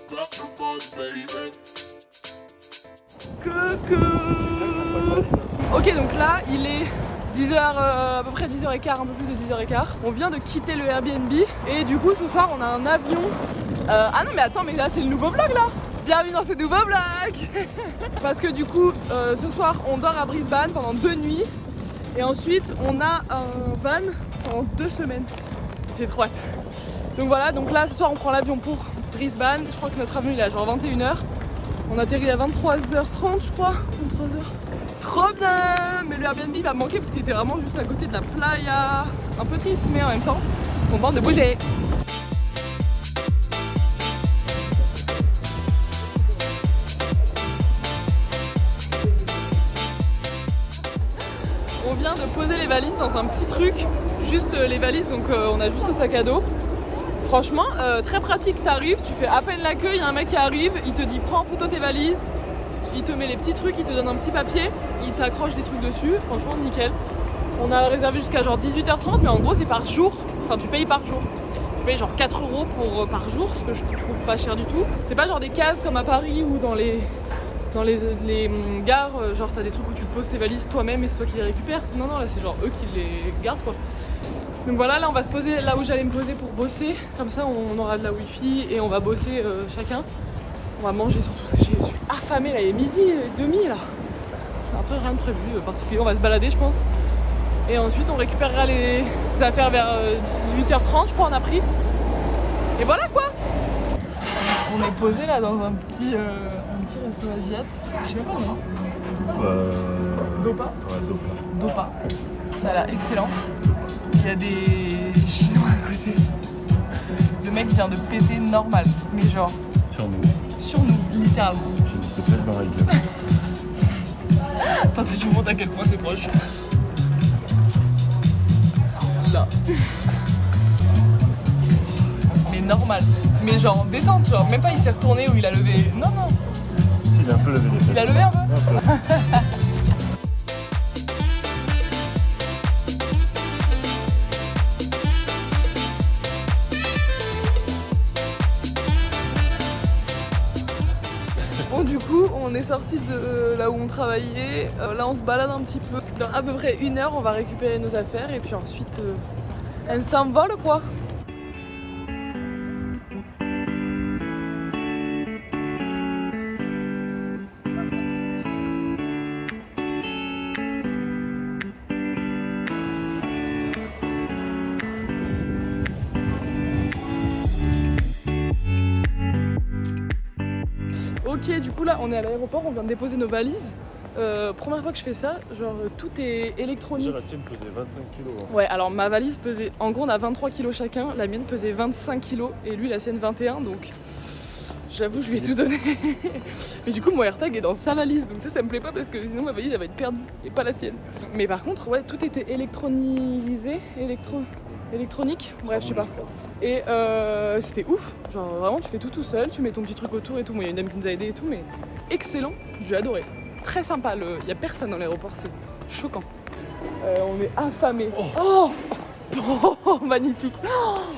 Coucou. Ok, donc là il est 10h, à peu près 10h15, un peu plus de 10h15. On vient de quitter le Airbnb et du coup ce soir on a un avion. Ah non mais attends, mais là c'est le nouveau vlog là. Bienvenue dans ce nouveau vlog. Parce que du coup ce soir on dort à Brisbane pendant 2 nuits. Et ensuite on a un van pendant 2 semaines. J'ai trop hâte. Donc voilà, donc là ce soir on prend l'avion pour Brisbane. Je crois que notre avion il est à genre 21h. On atterrit à 23h30 je crois. 23h. Trop bien. Mais le Airbnb va me manquer parce qu'il était vraiment juste à côté de la playa. Un peu triste mais en même temps content de bouger. On vient de poser les valises dans un petit truc, juste les valises, donc on a juste le sac à dos. Franchement, très pratique, t'arrives, tu fais à peine la queue, il y a un mec qui arrive, il te dit prends en photo tes valises, il te met les petits trucs, il te donne un petit papier, il t'accroche des trucs dessus, franchement nickel. On a réservé jusqu'à genre 18h30, mais en gros c'est par jour, enfin tu payes par jour. Tu payes genre 4 € par jour, ce que je trouve pas cher du tout. C'est pas genre des cases comme à Paris ou dans les gares, genre t'as des trucs où tu poses tes valises toi-même et c'est toi qui les récupères. Non, là c'est genre eux qui les gardent quoi. Donc voilà, là on va se poser là où j'allais me poser pour bosser. Comme ça on aura de la wifi et on va bosser chacun. On va manger surtout parce que je suis affamée là, il est 12h30 là. Après rien de prévu particulier, on va se balader je pense. Et ensuite on récupérera les affaires vers 18h30 je crois on a pris. Et voilà quoi. On est posé là dans un petit resto asiate. Je sais même pas le nom. Dopa. Ouais, Dopa. Dopa. Ça a l'air excellent. Il y a des Chinois à côté. Le mec vient de péter normal. Mais genre. Sur nous, littéralement. J'ai mis ses fesses dans la gueule. Attends, je vous montre à quel point c'est proche. Là. Mais normal. Mais genre détente, genre même pas il s'est retourné ou il a levé. Non. Il a un peu levé les fesses. Il a levé un peu. Bon du coup on est sorti de là où on travaillait, là on se balade un petit peu. Dans à peu près 1 heure on va récupérer nos affaires et puis ensuite on s'envole quoi. Ok, du coup là on est à l'aéroport, on vient de déposer nos valises. Première fois que je fais ça, genre tout est électronique. Déjà la tienne pesait 25 kilos. Hein. Ouais, alors ma valise pesait, en gros on a 23 kilos chacun, la mienne pesait 25 kilos et lui la sienne 21, donc j'avoue je lui ai tout donné. Mais du coup mon AirTag est dans sa valise, donc ça me plaît pas parce que sinon ma valise elle va être perdue et pas la sienne. Mais par contre ouais, tout était électronisé, électronique, bref je sais pas. Et c'était ouf, genre vraiment tu fais tout seul, tu mets ton petit truc autour et tout. Moi il y a une dame qui nous a aidé et tout, mais excellent, j'ai adoré. Très sympa, il y a personne dans l'aéroport, c'est choquant. On est affamés. Oh, magnifique.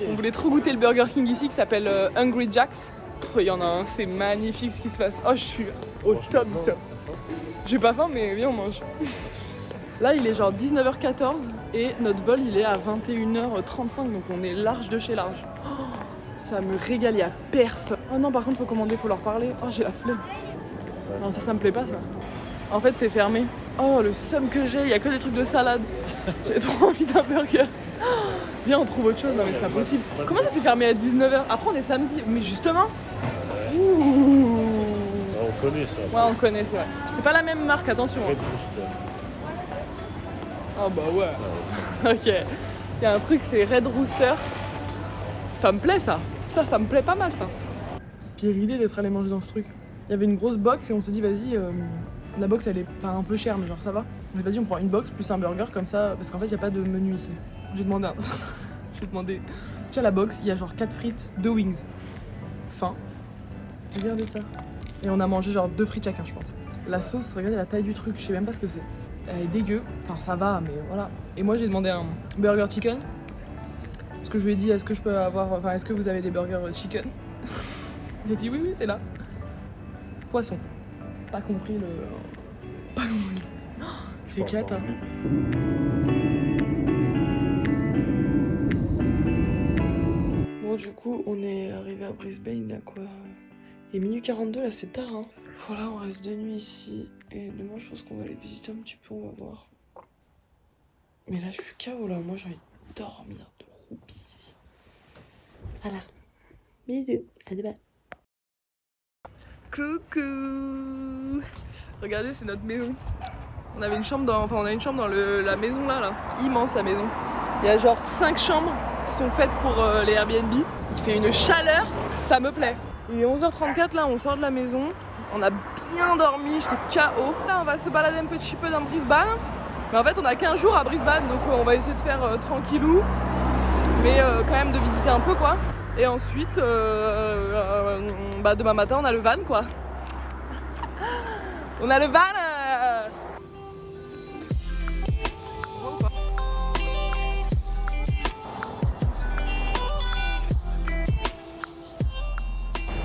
On voulait trop goûter le Burger King ici qui s'appelle Hungry Jack's. Il y en a un, c'est magnifique ce qui se passe. Oh je suis au top du top. J'ai pas faim mais viens on mange. Là il est genre 19h14 et notre vol il est à 21h35 donc on est large de chez large. Oh, ça me régale, il y a personne. Oh non par contre faut commander, faut leur parler. Oh j'ai la flemme. Non ça me plaît pas ça. En fait c'est fermé. Oh le seum que j'ai, il y a que des trucs de salade. J'ai trop envie d'un burger. Oh, viens on trouve autre chose, non mais c'est pas possible. Comment ça c'est fermé à 19h? Après on est samedi, mais justement. Ouh. On connaît ça. Ouais on connaît, c'est vrai. C'est pas la même marque, attention. Red Rooster. Ah bah ouais. Ok. Il y a un truc, c'est Red Rooster. Ça me plaît ça. Ça me plaît pas mal ça. Pire idée d'être allé manger dans ce truc. Il y avait une grosse box et on s'est dit vas-y, la box elle est pas un peu chère mais genre ça va. Mais vas-y on prend une box plus un burger comme ça parce qu'en fait il y a pas de menu ici. J'ai demandé j'ai demandé. Tiens la box, il y a genre 4 frites, 2 wings. Faim. Regardez ça. Et on a mangé genre 2 frites chacun je pense. La sauce, regardez la taille du truc, je sais même pas ce que c'est. Elle est dégueu, enfin ça va mais voilà. Et moi j'ai demandé un burger chicken. Parce que je lui ai dit est-ce que je peux avoir, enfin est-ce que vous avez des burgers chicken? Il a dit oui, c'est là. Poisson. Pas compris le... Pas compris. Oh, c'est cata. Bon, du coup, on est arrivé à Brisbane, là, quoi. Et minuit 42, là, c'est tard, hein. Voilà, on reste 2 nuits ici. Et demain, je pense qu'on va aller visiter un petit peu, on va voir. Mais là, je suis KO, là. Moi, j'ai envie de dormir, de roupir. Voilà. Bisous. À demain. Coucou. Regardez, c'est notre maison. On avait une chambre dans... Enfin, on a une chambre dans la maison, là. Immense, la maison. Il y a genre 5 chambres qui sont faites pour les Airbnb. Il fait une chaleur, ça me plaît. Il est 11h34, là, on sort de la maison. On a bien dormi, j'étais KO. Là, on va se balader un petit peu dans Brisbane. Mais en fait, on a 15 jours à Brisbane, donc on va essayer de faire tranquillou. Mais quand même de visiter un peu, quoi. Et ensuite, demain matin, on a le van, quoi. On a le van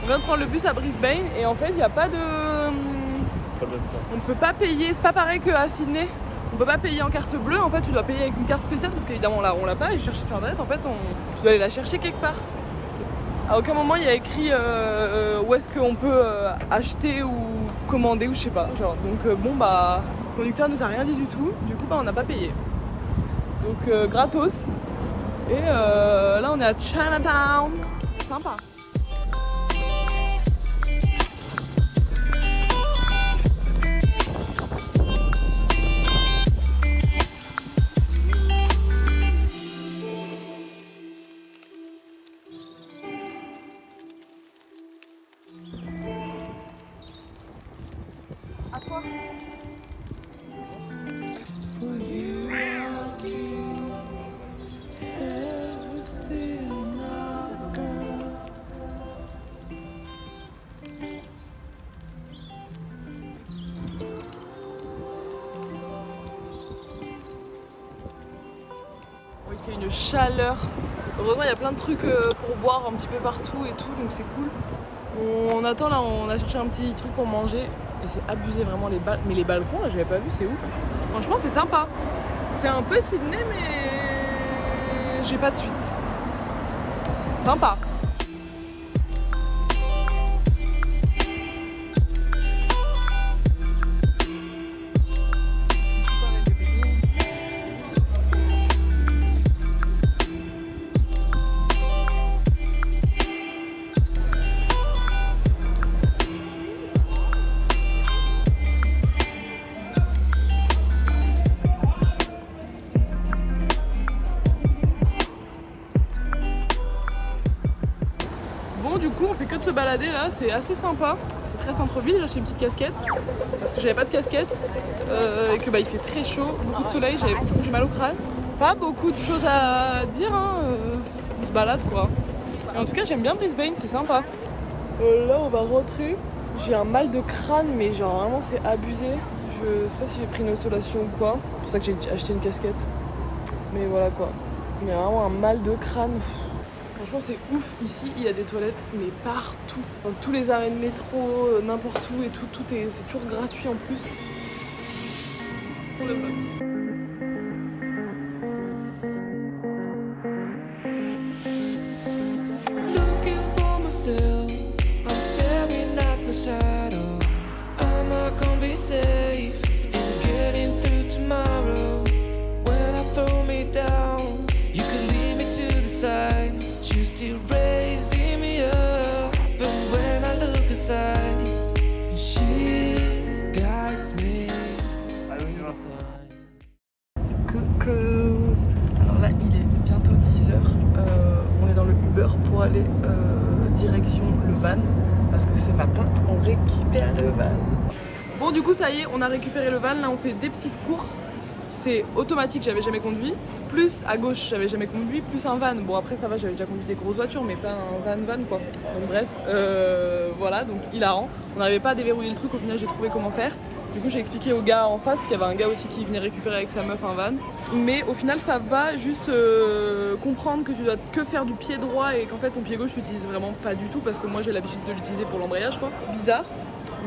On vient de prendre le bus à Brisbane et en fait il n'y a pas de... On peut pas payer, c'est pas pareil qu'à Sydney. On peut pas payer en carte bleue, en fait tu dois payer avec une carte spéciale, sauf qu'évidemment là on l'a pas et j'ai cherché sur internet, en fait tu dois aller la chercher quelque part. À aucun moment il y a écrit où est-ce qu'on peut acheter ou commander ou je sais pas. Genre. Donc le conducteur nous a rien dit du tout, du coup on n'a pas payé. Donc gratos. Et là on est à Chinatown, sympa. À toi. Il fait une chaleur. Heureusement, il y a plein de trucs pour boire un petit peu partout et tout, donc c'est cool. On attend là, on a cherché un petit truc pour manger et c'est abusé vraiment les balcons. Mais les balcons là, j'avais pas vu, c'est ouf. Franchement, c'est sympa. C'est un peu Sydney, mais j'ai pas de suite. Sympa. Bon, du coup on fait que de se balader là, c'est assez sympa. C'est très centre-ville, j'ai acheté une petite casquette parce que j'avais pas de casquette et que il fait très chaud, beaucoup de soleil, j'ai mal au crâne. Pas beaucoup de choses à dire, hein, on se balade quoi. Et en tout cas j'aime bien Brisbane, c'est sympa. Là on va rentrer. J'ai un mal de crâne mais genre vraiment c'est abusé. Je sais pas si j'ai pris une insolation ou quoi, c'est pour ça que j'ai acheté une casquette. Mais voilà quoi, il y a vraiment un mal de crâne. Franchement c'est ouf, ici il y a des toilettes mais partout, dans tous les arrêts de métro, n'importe où et tout, c'est toujours gratuit en plus. Pour le vlog. Looking for myself, I'm staring at my shadow. Am I gonna be safe in getting through tomorrow? When I throw me down, you can lead me to the side. You still raising me up, but when I look aside, she guides me. Coucou. Alors là il est bientôt 10h, on est dans le Uber pour aller direction le van, parce que ce matin on récupère le van. Bon du coup ça y est, on a récupéré le van, là on fait des petites courses. C'est automatique, j'avais jamais conduit. Plus à gauche, j'avais jamais conduit. Plus un van. Bon après ça va, j'avais déjà conduit des grosses voitures, mais pas un van quoi. Donc bref, voilà, donc hilarant. On n'arrivait pas à déverrouiller le truc, au final j'ai trouvé comment faire. Du coup j'ai expliqué au gars en face, qu'il y avait un gars aussi qui venait récupérer avec sa meuf un van. Mais au final ça va, juste comprendre que tu dois que faire du pied droit et qu'en fait ton pied gauche tu l'utilises vraiment pas du tout parce que moi j'ai l'habitude de l'utiliser pour l'embrayage quoi. Bizarre,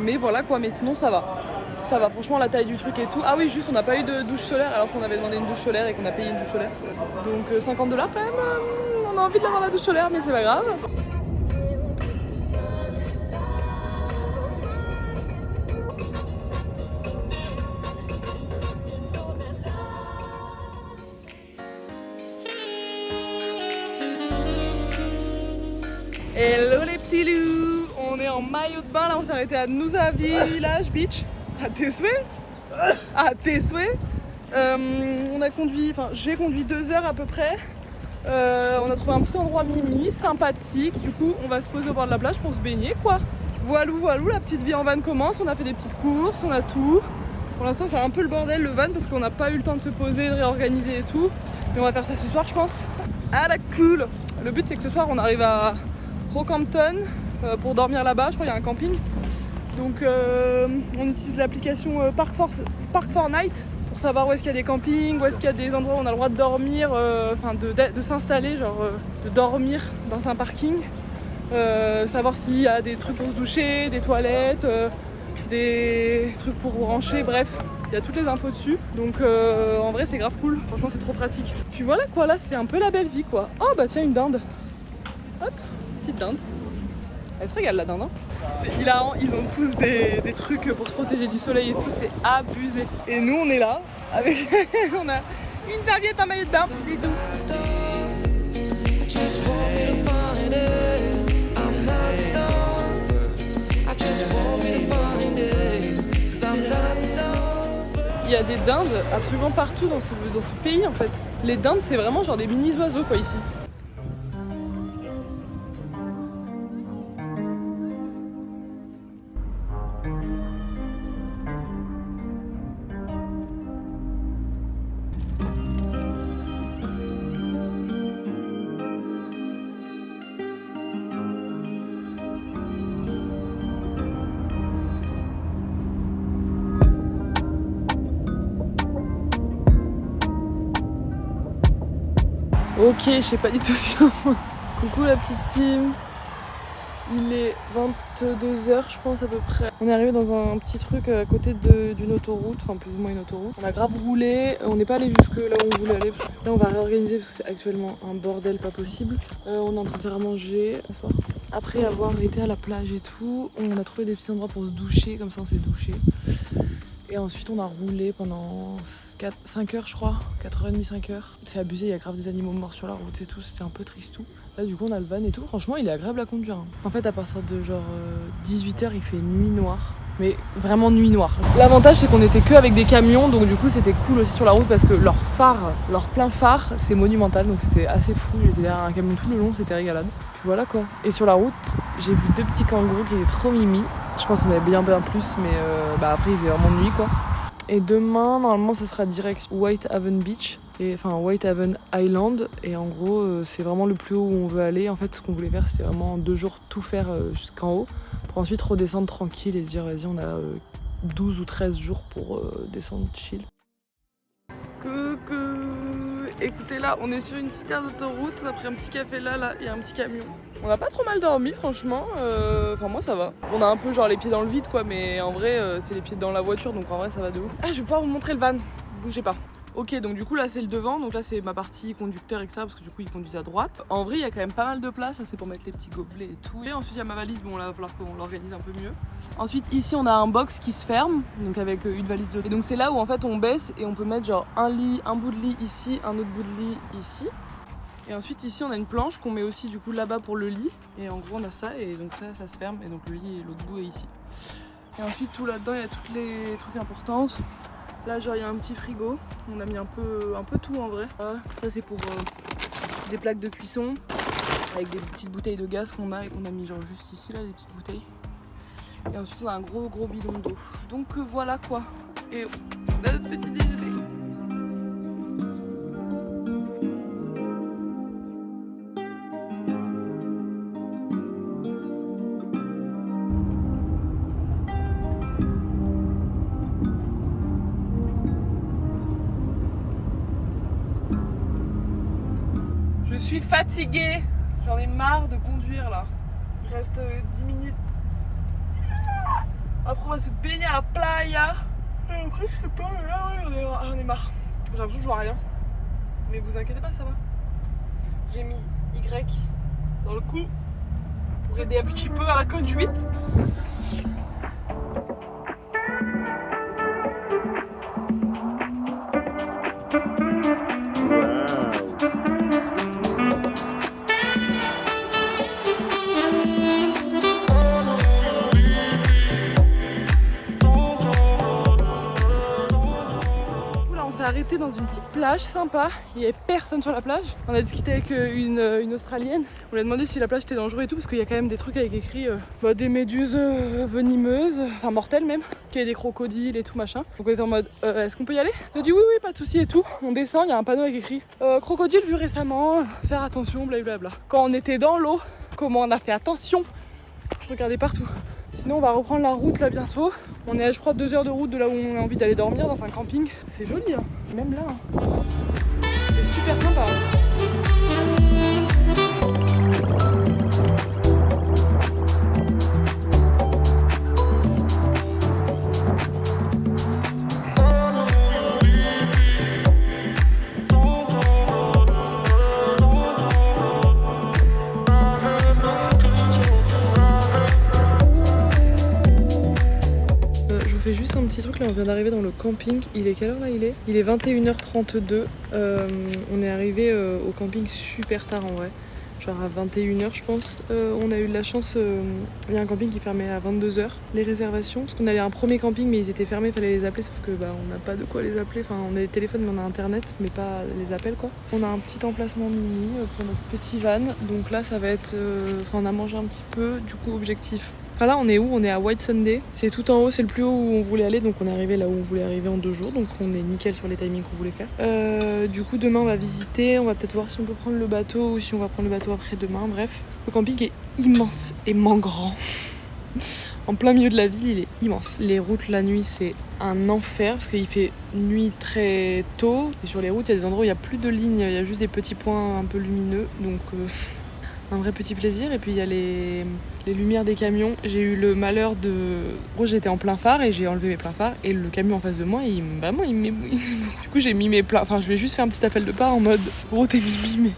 mais voilà quoi, mais sinon ça va. Ça va, franchement la taille du truc et tout. Ah oui, juste on n'a pas eu de douche solaire alors qu'on avait demandé une douche solaire et qu'on a payé une douche solaire. Donc 50$ quand même, on a envie de l'avoir la douche solaire mais c'est pas grave. Hello les petits loups, on est en maillot de bain là, on s'est arrêté à Nusa Village Beach. À tes souhaits. À tes souhaits. J'ai conduit 2 heures à peu près. On a trouvé un petit endroit mimi, sympathique. Du coup, on va se poser au bord de la plage pour se baigner quoi. Voilou, la petite vie en van commence. On a fait des petites courses, on a tout. Pour l'instant, c'est un peu le bordel le van parce qu'on n'a pas eu le temps de se poser, de réorganiser et tout. Mais on va faire ça ce soir, je pense. Ah la cool. Le but, c'est que ce soir, on arrive à Rockhampton pour dormir là-bas. Je crois qu'il y a un camping. Donc on utilise l'application Park4Night pour savoir où est-ce qu'il y a des campings, où est-ce qu'il y a des endroits où on a le droit de dormir, de s'installer, de dormir dans un parking, savoir s'il y a des trucs pour se doucher, des toilettes, des trucs pour brancher, bref, il y a toutes les infos dessus. Donc en vrai c'est grave cool, franchement c'est trop pratique. Puis voilà quoi, là c'est un peu la belle vie quoi. Oh bah tiens une dinde. Hop, petite dinde. Elle se régale la dinde, hein. C'est hilarant, ils ont tous des trucs pour se protéger du soleil et tout, c'est abusé. Et nous on est là, avec on a une serviette, un maillot de bain, et tout. Il y a des dindes absolument partout dans ce pays en fait. Les dindes c'est vraiment genre des mini oiseaux quoi ici. Ok, je sais pas du tout si Coucou la petite team. Il est 22h je pense à peu près. On est arrivé dans un petit truc à côté d'une autoroute, enfin plus ou moins une autoroute. On a grave roulé, on n'est pas allé jusque là où on voulait aller. Là on va réorganiser parce que c'est actuellement un bordel pas possible. On est en train de faire à manger. Après avoir été à la plage et tout, on a trouvé des petits endroits pour se doucher, comme ça on s'est douché. Et ensuite on a roulé pendant 5 heures je crois, 4h30, 5 heures. C'est abusé, il y a grave des animaux morts sur la route et tout, c'était un peu tristou. Là du coup on a le van et tout, franchement il est agréable à conduire. Hein. En fait à partir de genre 18h il fait nuit noire, mais vraiment nuit noire. L'avantage c'est qu'on était que avec des camions, donc du coup c'était cool aussi sur la route parce que leur phare, leur plein phare c'est monumental, donc c'était assez fou. J'étais derrière un camion tout le long, c'était régalade. Puis voilà quoi. Et sur la route j'ai vu 2 petits kangourous qui étaient trop mimi. Je pense qu'il y en avait bien plus, mais après il faisait vraiment nuit quoi. Et demain, normalement, ça sera direct Whitehaven Beach, enfin Whitehaven Island. Et en gros, c'est vraiment le plus haut où on veut aller. En fait, ce qu'on voulait faire, c'était vraiment en 2 jours tout faire jusqu'en haut, pour ensuite redescendre tranquille et se dire vas-y, on a 12 ou 13 jours pour descendre chill. Coucou. Écoutez là, on est sur une petite aire d'autoroute, on a pris un petit café là, il y a un petit camion. On a pas trop mal dormi franchement, enfin moi ça va. On a un peu genre les pieds dans le vide quoi, mais en vrai c'est les pieds dans la voiture donc en vrai ça va de ouf. Ah je vais pouvoir vous montrer le van, bougez pas. Ok donc du coup là c'est le devant, donc là c'est ma partie conducteur et ça parce que du coup ils conduisent à droite. En vrai il y a quand même pas mal de place, ça c'est pour mettre les petits gobelets et tout. Et ensuite il y a ma valise, bon là il va falloir qu'on l'organise un peu mieux. Ensuite ici on a un box qui se ferme, donc avec une valise de... Et donc c'est là où en fait on baisse et on peut mettre genre un lit, un bout de lit ici, un autre bout de lit ici. Et ensuite ici on a une planche qu'on met aussi du coup là-bas pour le lit. Et en gros on a ça et donc ça se ferme et donc le lit et l'autre bout est ici. Et ensuite tout là-dedans il y a toutes les trucs importants. Là genre il y a un petit frigo, on a mis un peu tout en vrai. Ça c'est pour c'est des plaques de cuisson avec des petites bouteilles de gaz qu'on a et qu'on a mis genre juste ici là, des petites bouteilles. Et ensuite on a un gros bidon d'eau. Donc voilà quoi. Et on a notre petit déjeuner. suis fatiguée. J'en ai marre de conduire là. Il reste 10 minutes. Après on va se baigner à la playa. Et après je sais pas, là j'en ai marre. J'ai l'impression que je vois rien. Mais vous inquiétez pas, ça va. J'ai mis Y dans le cou pour aider un petit peu à la conduite. Arrêté dans une petite plage sympa, il n'y avait personne sur la plage. On a discuté avec une Australienne, on lui a demandé si la plage était dangereuse et tout parce qu'il y a quand même des trucs avec écrit des méduses venimeuses, enfin mortelles même, qu'il y a des crocodiles et tout machin. Donc on était en mode est-ce qu'on peut y aller? Elle a dit oui pas de souci et tout. On descend, il y a un panneau avec écrit crocodile vu récemment, faire attention blablabla. Quand on était dans l'eau, comment on a fait attention? Je regardais partout. Sinon on va reprendre la route là bientôt. On est à je crois 2 heures de route de là où on a envie d'aller dormir dans un camping. C'est joli hein, même là. Hein. C'est super sympa. Juste un petit truc là, on vient d'arriver dans le camping. Il est quelle heure là? Il est 21h32. On est arrivé au camping super tard en vrai, genre à 21h je pense. On a eu de la chance, il y a un camping qui fermait à 22h les réservations, parce qu'on allait à un premier camping mais ils étaient fermés, fallait les appeler, sauf que on n'a pas de quoi les appeler. Enfin on a des téléphones mais on a internet mais pas les appels quoi. On a un petit emplacement mini pour notre petit van, donc là ça va être on a mangé un petit peu, du coup objectif. Enfin là on est où? On est à Whitsunday, c'est tout en haut, c'est le plus haut où on voulait aller, donc on est arrivé là où on voulait arriver en 2 jours, donc on est nickel sur les timings qu'on voulait faire. Du coup demain on va visiter, on va peut-être voir si on peut prendre le bateau ou si on va prendre le bateau après demain, bref. Le camping est immense et grand. En plein milieu de la ville, il est immense. Les routes la nuit c'est un enfer parce qu'il fait nuit très tôt et sur les routes il y a des endroits où il n'y a plus de lignes, il y a juste des petits points un peu lumineux, donc un vrai petit plaisir. Et puis il y a les lumières des camions. J'ai eu le malheur de... J'étais en plein phare et j'ai enlevé mes pleins phares et le camion en face de moi, il m'éblouissait. Du coup j'ai mis mes pleins... Enfin je lui ai juste fait un petit appel de part en mode gros t'es mimi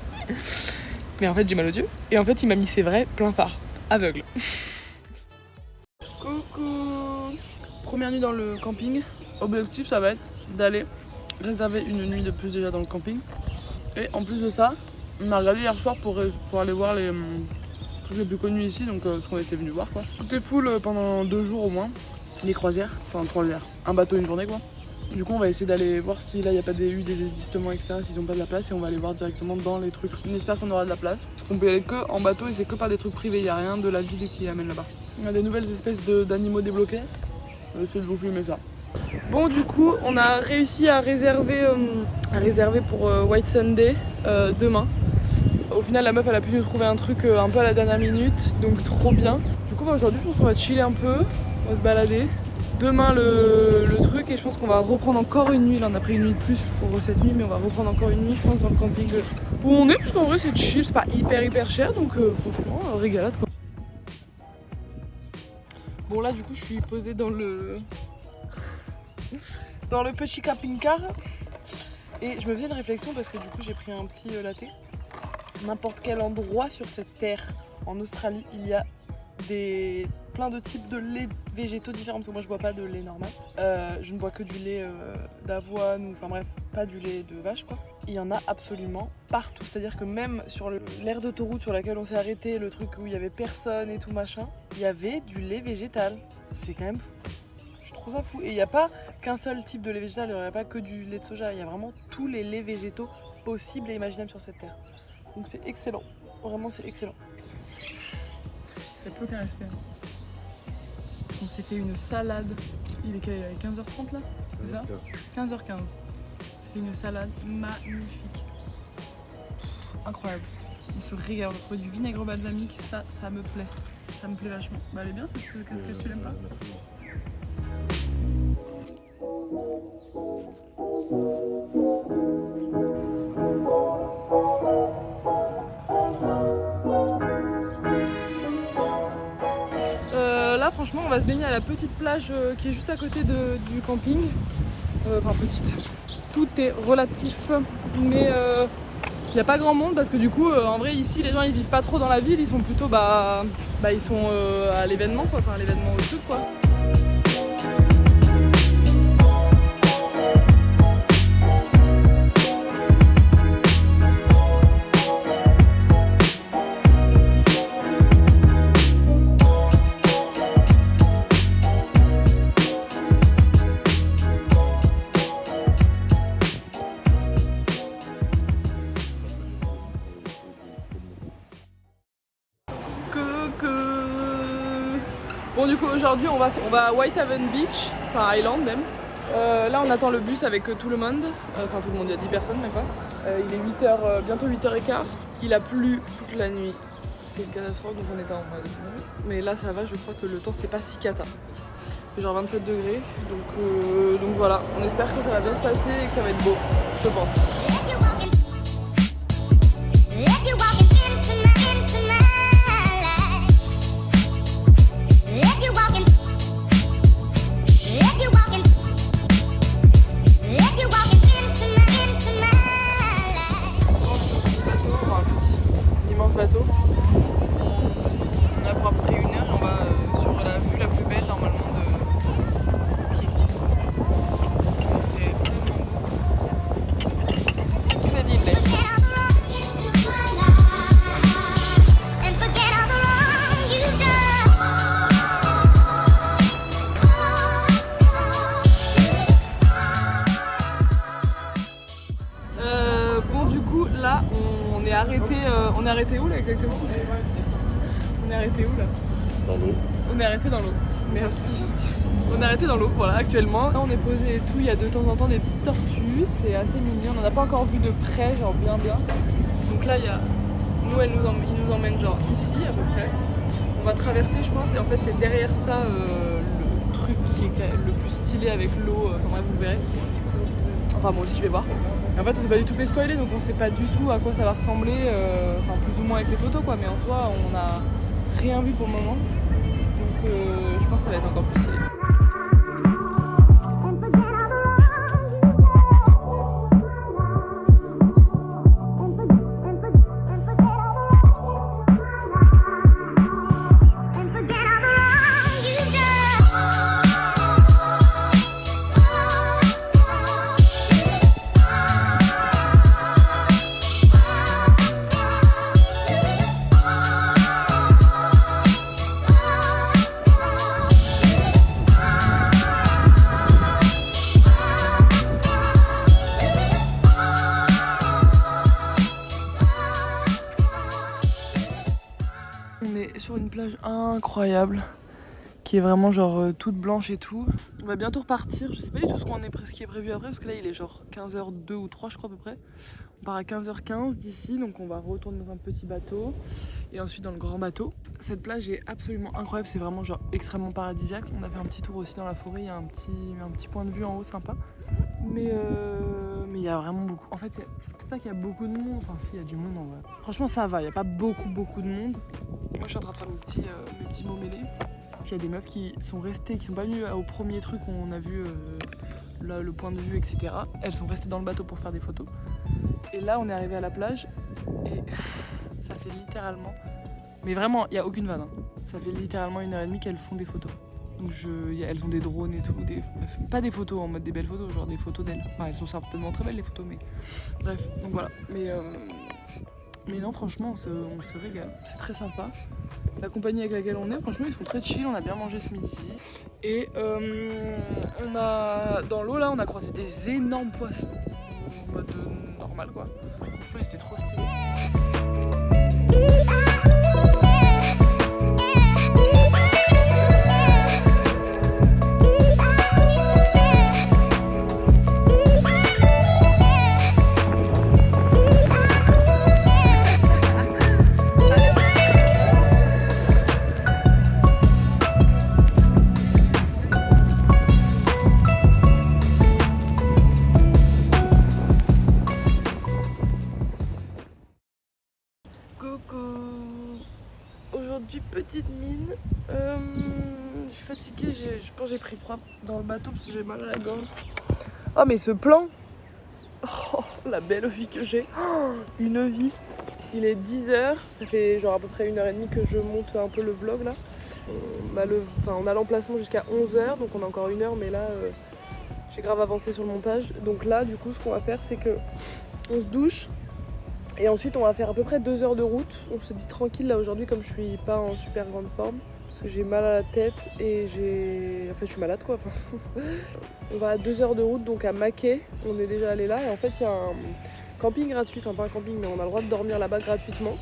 mais en fait j'ai mal aux yeux. Et en fait il m'a mis ses vrais pleins phares aveugle. Coucou. Première nuit dans le camping. Objectif ça va être d'aller réserver une nuit de plus déjà dans le camping. Et en plus de ça, on a regardé hier soir pour aller voir les trucs les plus connus ici, donc ce qu'on était venu voir quoi. Tout est full pendant 2 jours au moins, les croisières, enfin 3 croisières, un bateau une journée quoi. Du coup on va essayer d'aller voir si là il n'y a pas eu des existements etc, s'ils n'ont pas de la place, et on va aller voir directement dans les trucs. On espère qu'on aura de la place, parce qu'on peut y aller que en bateau et c'est que par des trucs privés, il n'y a rien de la ville qui amène là-bas. On a des nouvelles espèces d'animaux débloqués, on va essayer de vous filmer ça. Bon du coup on a réussi à réserver pour Whitsunday demain. Au final la meuf elle a pu nous trouver un truc un peu à la dernière minute, donc trop bien. Du coup aujourd'hui je pense qu'on va chiller un peu, on va se balader. Demain le truc, et je pense qu'on va reprendre encore une nuit. Là on a pris une nuit de plus pour cette nuit, mais on va reprendre encore une nuit je pense dans le camping où on est, parce qu'en vrai c'est chill, c'est pas hyper cher, donc franchement régalade quoi. Bon là du coup je suis posée dans le petit camping-car et je me faisais une réflexion parce que du coup j'ai pris un petit latte. N'importe quel endroit sur cette terre en Australie, il y a plein de types de laits végétaux différents, parce que moi je bois pas de lait normal. Je ne bois que du lait d'avoine, ou enfin bref, pas du lait de vache quoi. Il y en a absolument partout, c'est-à-dire que même sur l'aire d'autoroute sur laquelle on s'est arrêté, le truc où il y avait personne et tout machin, il y avait du lait végétal. C'est quand même fou. Je trouve ça fou. Et il n'y a pas qu'un seul type de lait végétal, il n'y a pas que du lait de soja, il y a vraiment tous les laits végétaux possibles et imaginables sur cette terre. Donc c'est excellent, vraiment c'est excellent. Il n'y a plus aucun respect. On s'est fait une salade, il est 15h30 là, c'est ça 15h15. On s'est fait une salade magnifique. Incroyable. On se régale, on a trouvé du vinaigre balsamique, ça me plaît. Ça me plaît vachement. Bah elle est bien cette casquette, tu l'aimes pas? là franchement on va se baigner à la petite plage qui est juste à côté du camping. Enfin petite, tout est relatif, mais il n'y a pas grand monde parce que du coup en vrai ici les gens ils vivent pas trop dans la ville, ils sont plutôt ils sont à l'événement quoi, enfin à l'événement au truc quoi. Bon du coup aujourd'hui on va à Whitehaven Beach, enfin Island même. Là on attend le bus avec tout le monde, enfin tout le monde, il y a 10 personnes même pas. Il est 8h, bientôt 8h15, il a plu toute la nuit. C'était une catastrophe donc on était en mode. Mais là ça va, je crois que le temps c'est pas si cata. C'est genre 27 degrés, donc voilà, on espère que ça va bien se passer et que ça va être beau, je pense. Bateau. On a pour à peu près 1 heure et on va sur la vue la plus belle normalement qui existe. C'est incroyable. Bon du coup là on est arrêté où là exactement? On est arrêté où là? Dans l'eau. On est arrêté dans l'eau. Merci. On est arrêté dans l'eau, voilà, actuellement. Là on est posé et tout, il y a de temps en temps des petites tortues, c'est assez mignon. On n'en a pas encore vu de près, genre bien. Donc là il y a. Nous ils nous emmènent genre ici à peu près. On va traverser je pense et en fait c'est derrière ça le truc qui est le plus stylé avec l'eau, enfin bref vous verrez. Enfin moi aussi je vais voir. Et en fait on s'est pas du tout fait spoiler donc on sait pas du tout à quoi ça va ressembler, enfin plus ou moins avec les photos quoi, mais en soi on a rien vu pour le moment. Donc je pense que ça va être encore plus stylé. On est sur une plage incroyable qui est vraiment genre toute blanche et tout. On va bientôt repartir, je sais pas du tout ce qui est prévu après parce que là il est genre 15h02 ou 3 je crois à peu près. On part à 15h15 d'ici donc on va retourner dans un petit bateau et ensuite dans le grand bateau. Cette plage est absolument incroyable, c'est vraiment genre extrêmement paradisiaque. On a fait un petit tour aussi dans la forêt, il y a un petit point de vue en haut sympa. Mais il y a vraiment beaucoup. En fait, c'est pas qu'il y a beaucoup de monde, enfin si, il y a du monde en vrai. Franchement ça va, il n'y a pas beaucoup de monde. Moi je suis en train de faire mes petits mots mêlés. Puis il y a des meufs qui sont restées, qui sont pas venues au premier truc où on a vu là, le point de vue, etc. Elles sont restées dans le bateau pour faire des photos. Et là on est arrivé à la plage et ça fait littéralement, mais vraiment il n'y a aucune vanne, hein. Ça fait littéralement 1h30 qu'elles font des photos. Donc elles ont des drones et tout, pas des photos en mode des belles photos, genre des photos d'elles. Enfin elles sont certainement très belles les photos, mais bref, donc voilà. Mais non franchement on se régale, c'est très sympa. La compagnie avec laquelle on est, franchement ils sont très chill, on a bien mangé ce midi. Et on a dans l'eau là on a croisé des énormes poissons en mode normal quoi. Franchement c'était trop stylé. Je suis fatiguée, je pense que j'ai pris froid dans le bateau parce que j'ai mal à la gorge. Oh mais ce plan, oh, la belle vie que j'ai, oh, une vie. Il est 10h, ça fait genre à peu près 1h30 que je monte un peu le vlog là. On a l'emplacement jusqu'à 11h, donc on a encore 1 heure, mais là j'ai grave avancé sur le montage. Donc là du coup ce qu'on va faire c'est que on se douche et ensuite on va faire à peu près 2 heures de route. On se dit tranquille là aujourd'hui comme je suis pas en super grande forme. Parce que j'ai mal à la tête et je suis malade quoi. On va à 2 heures de route donc à Maquet, on est déjà allé là et en fait il y a un camping gratuit, enfin pas un camping mais on a le droit de dormir là-bas gratuitement.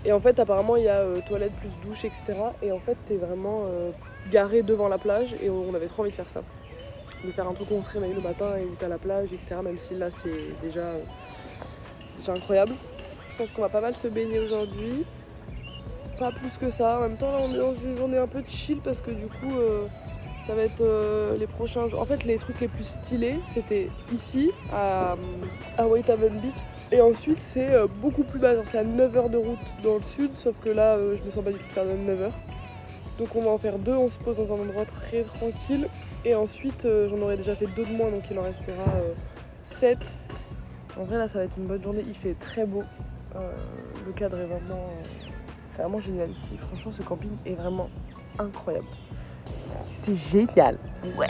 Et en fait apparemment il y a toilette plus douche etc. Et en fait t'es vraiment garé devant la plage et on avait trop envie de faire ça. De faire un truc où on se réveille le matin et où t'as la plage etc. Même si là c'est déjà incroyable. Je pense qu'on va pas mal se baigner aujourd'hui. Pas plus que ça, en même temps là on est dans une journée un peu chill parce que du coup ça va être les prochains jours. En fait les trucs les plus stylés c'était ici à Whitehaven Beach et ensuite c'est beaucoup plus bas, c'est à 9h de route dans le sud sauf que là je me sens pas du tout de faire 9h. Donc on va en faire 2, on se pose dans un endroit très tranquille et ensuite j'en aurai déjà fait 2 de moins donc il en restera 7. En vrai là ça va être une bonne journée, il fait très beau, le cadre est vraiment... C'est vraiment génial ici, franchement ce camping est vraiment incroyable. C'est génial. Ouais.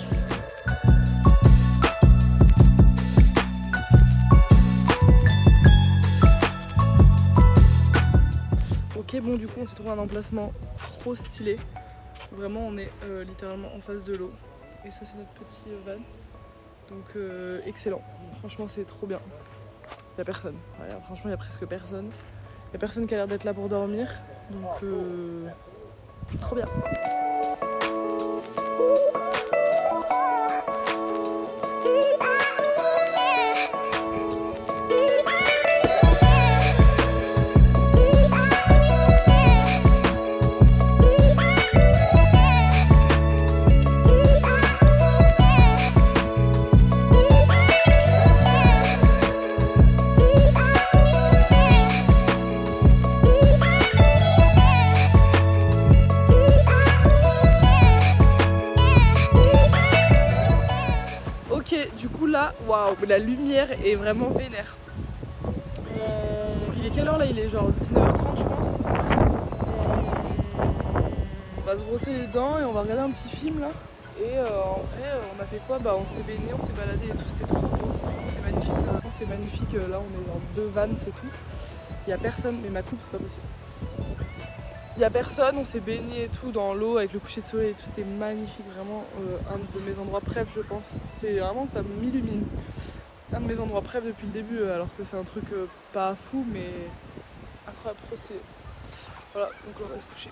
Ok bon du coup on s'est trouvé un emplacement trop stylé. Vraiment on est littéralement en face de l'eau. Et ça c'est notre petit van. Donc excellent. Franchement c'est trop bien. Il n'y a personne. Ouais, franchement il y a presque personne. Il n'y a personne qui a l'air d'être là pour dormir. Donc trop bien. Du coup là, waouh, la lumière est vraiment vénère. Il est quelle heure là? Il est genre 19h30 je pense. On va se brosser les dents et on va regarder un petit film là. Et en vrai, on a fait quoi? Bah on s'est baigné, on s'est baladé et tout, c'était trop beau. C'est magnifique. C'est magnifique, là on est dans 2 vannes, c'est tout. Il y a personne, mais ma coupe c'est pas possible. Il y a personne, on s'est baigné et tout dans l'eau avec le coucher de soleil et tout, c'était magnifique, vraiment un de mes endroits préf je pense. C'est vraiment, ça m'illumine. Un de mes endroits préf depuis le début, alors que c'est un truc pas fou mais incroyable, trop stylé. Voilà, donc on va se coucher.